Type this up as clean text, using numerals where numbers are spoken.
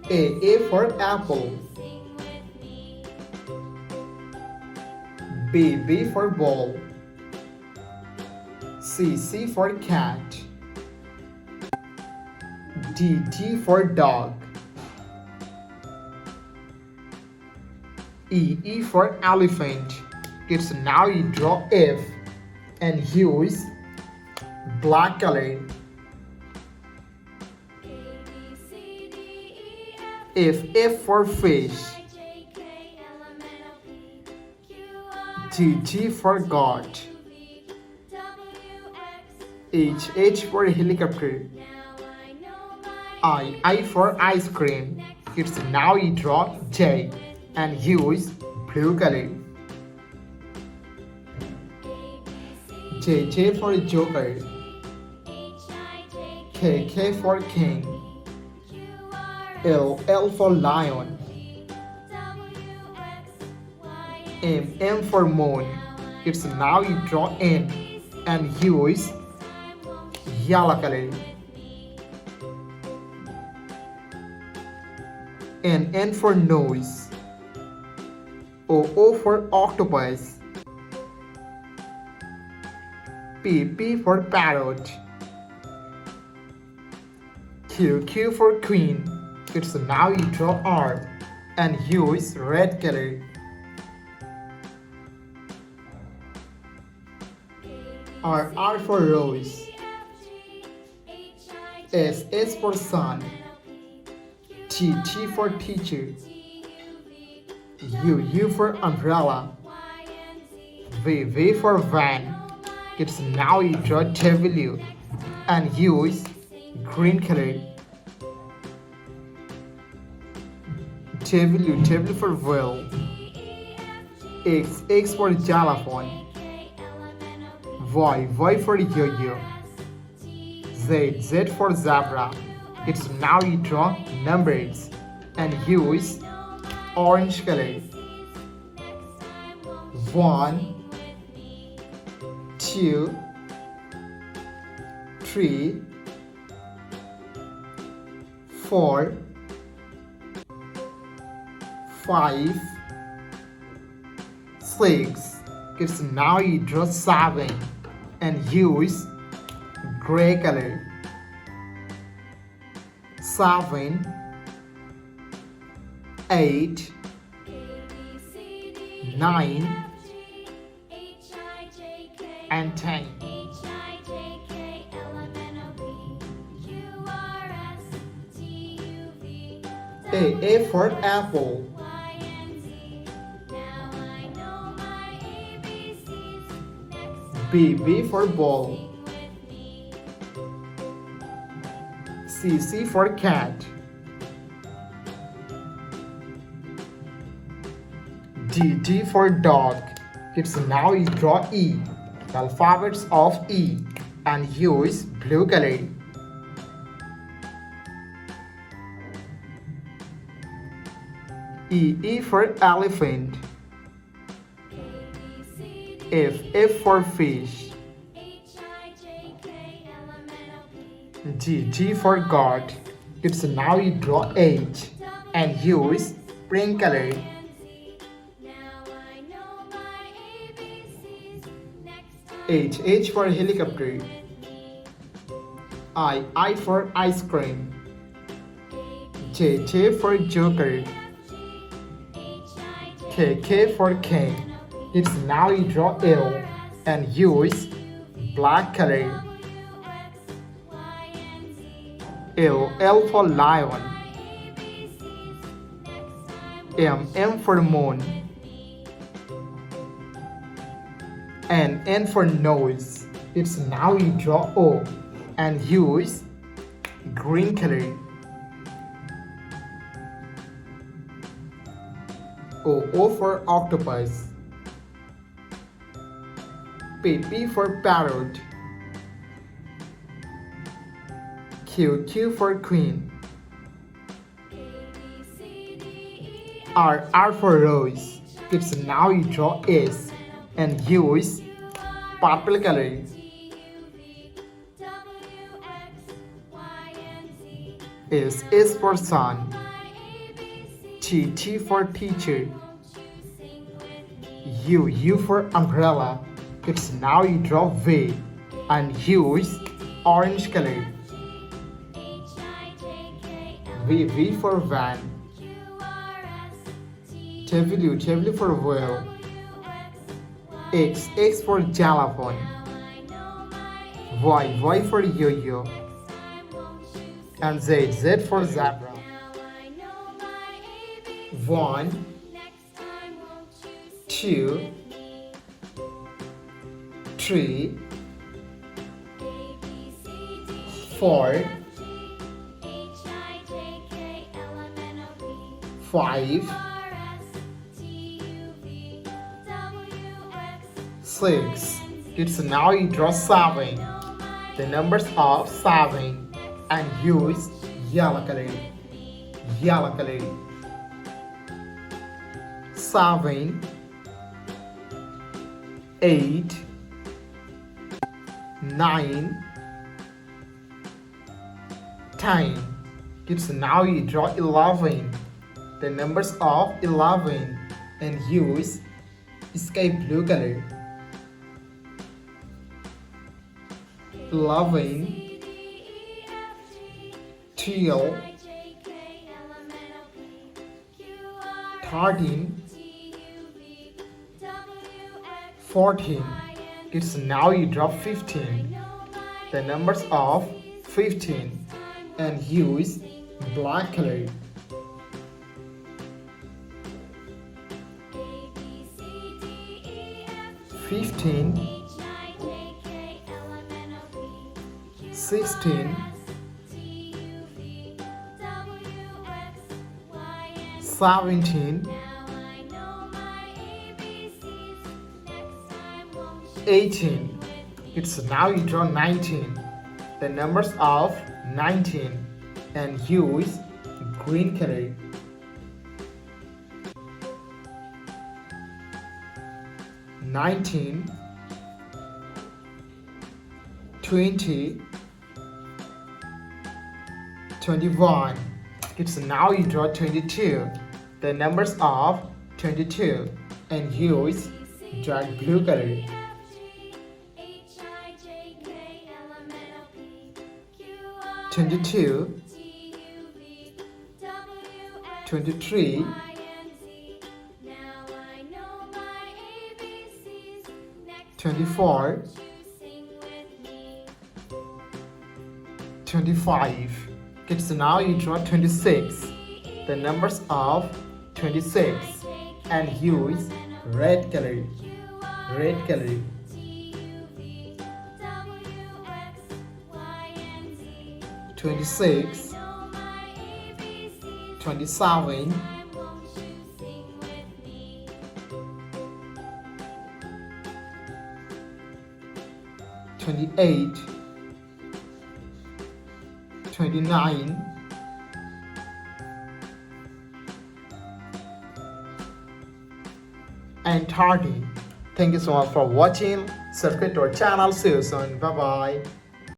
A for apple. B for ball. C for cat. D for dog. E for elephant. Kids, now you draw F and use black color. F for fish. G for God. H for helicopter. I for ice cream. Kids, now you draw J and use blue color. J for joker. K for king. L for lion. M for moon. It's now you draw N and use yellow color. N for nose. O for octopus. P for parrot. Q for queen. It's now you draw R and use red color. R for rose. S for sun. T for teacher. U for umbrella. V for van. It's now you draw W and use green color. W for whale. X for xylophone. Y for yo-yo. Z for zebra. It's now you draw numbers and use orange color. 1, 2, 3, 4, 5, 6. It's now you draw 7 and use gray color. 7, 8, 9, and 10. A for apple. B for ball. C for cat. D for dog. It's now you draw E, the alphabets of E, and use blue color. E for elephant. F for fish. G for God. It's now you draw H and use pink color. H for helicopter. I for ice cream. J for joker. K for king. It's now you draw L and use black color. L for lion. M for moon. And N for nose. It's now you draw O and use green color. O for octopus. P for parrot. Q for queen. R for rose. It's now you draw S and use purple color. S for sun. T for teacher. U for umbrella. It's now you draw V and use orange color. V for van. W for whale. X for xylophone. Y for yo-yo. And Z for zebra. 1, 2, 3, 4, 5, 6. It's now you draw 7. The numbers of 7 and use yellow color. 7, 8, 9, 10. It's now you draw 11. The numbers of 11 and use sky blue color. 11, 12, 13, 14. It's now you draw 15. The numbers of 15 and use black color. 15, 16, 17, 18. It's now you draw 19. The numbers of 19 and use green color. 19, 20, 21. It's now you draw 22. The numbers of 22 and use dark blue color. 22, 23, 24, 25. Kids, now you draw 26. The numbers of 26 and use red color. 26, 27, 28, 29, and 30. Thank you so much for watching. Subscribe to our channel. See you soon. Bye bye.